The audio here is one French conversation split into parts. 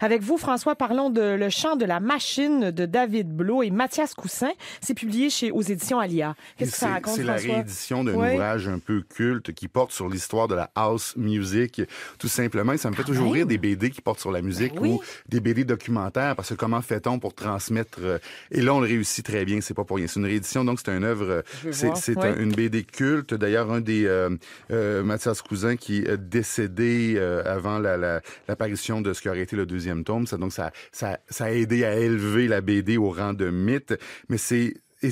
Avec vous, François, parlons de Le chant de la machine de David Blo et Mathias Cousin. C'est publié aux éditions Alia. Qu'est-ce que ça raconte, François? C'est la réédition d'un ouvrage un peu culte qui porte sur l'histoire de la house music, tout simplement. Et ça me fait toujours rire des BD qui portent sur la musique ou des BD documentaires, parce que comment fait-on pour transmettre... Et là, on le réussit très bien, c'est pas pour rien. C'est une réédition, donc c'est une œuvre... une BD culte. D'ailleurs, un des Mathias Cousin qui est décédé avant l'apparition de ce qui aurait été le deuxième tome. Donc, ça a aidé à élever la BD au rang de mythe. Mais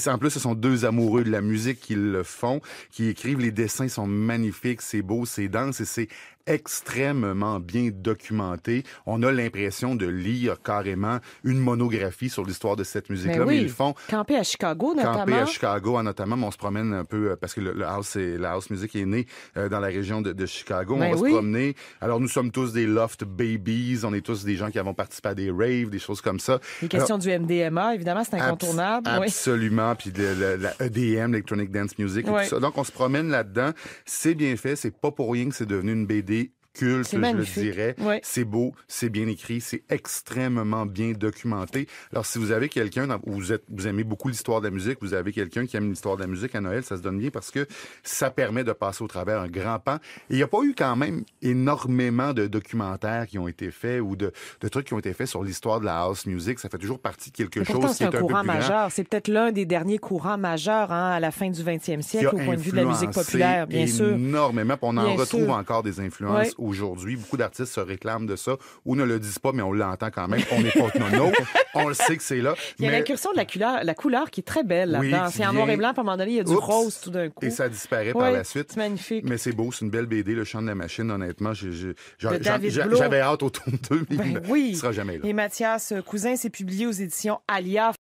en plus, ce sont deux amoureux de la musique qui le font, qui écrivent. Les dessins sont magnifiques, c'est beau, c'est dense et c'est extrêmement bien documenté. On a l'impression de lire carrément une monographie sur l'histoire de cette musique-là. Mais ils font... Campé à Chicago, notamment. Campé à Chicago, notamment. Mais on se promène un peu, parce que la house music est née dans la région de Chicago. On va se promener. Alors, nous sommes tous des loft babies. On est tous des gens qui avons participé à des raves, des choses comme ça. Les questions du MDMA, évidemment, c'est incontournable. Absolument. Puis la EDM, Electronic Dance Music, et tout ça. Donc, on se promène là-dedans. C'est bien fait. C'est pas pour rien que c'est devenu une BD culte, je le dirais. C'est beau, c'est bien écrit, c'est extrêmement bien documenté. Alors, si vous avez quelqu'un, vous aimez beaucoup l'histoire de la musique, vous avez quelqu'un qui aime l'histoire de la musique à Noël, ça se donne bien parce que ça permet de passer au travers un grand pan. Et il n'y a pas eu quand même énormément de documentaires qui ont été faits ou de trucs qui ont été faits sur l'histoire de la house music. Ça fait toujours partie de quelque chose qui est un peu plus grand. C'est un courant majeur. C'est peut-être l'un des derniers courants majeurs à la fin du 20e siècle au point de vue de la musique populaire, bien sûr. Énormément. On en retrouve encore des influences aujourd'hui. Beaucoup d'artistes se réclament de ça ou ne le disent pas, mais on l'entend quand même. On n'est pas nono. On le sait que c'est là. Il y a l'incursion de la couleur qui est très belle là-dedans. C'est en noir et blanc, puis à un moment donné, il y a du rose tout d'un coup. Et ça disparaît par la suite. C'est magnifique. Mais c'est beau, c'est une belle BD, Le chant de la machine, honnêtement. J'avais hâte au tome 2, mais il ne sera jamais là. Et Mathias Cousin, c'est publié aux éditions Alia.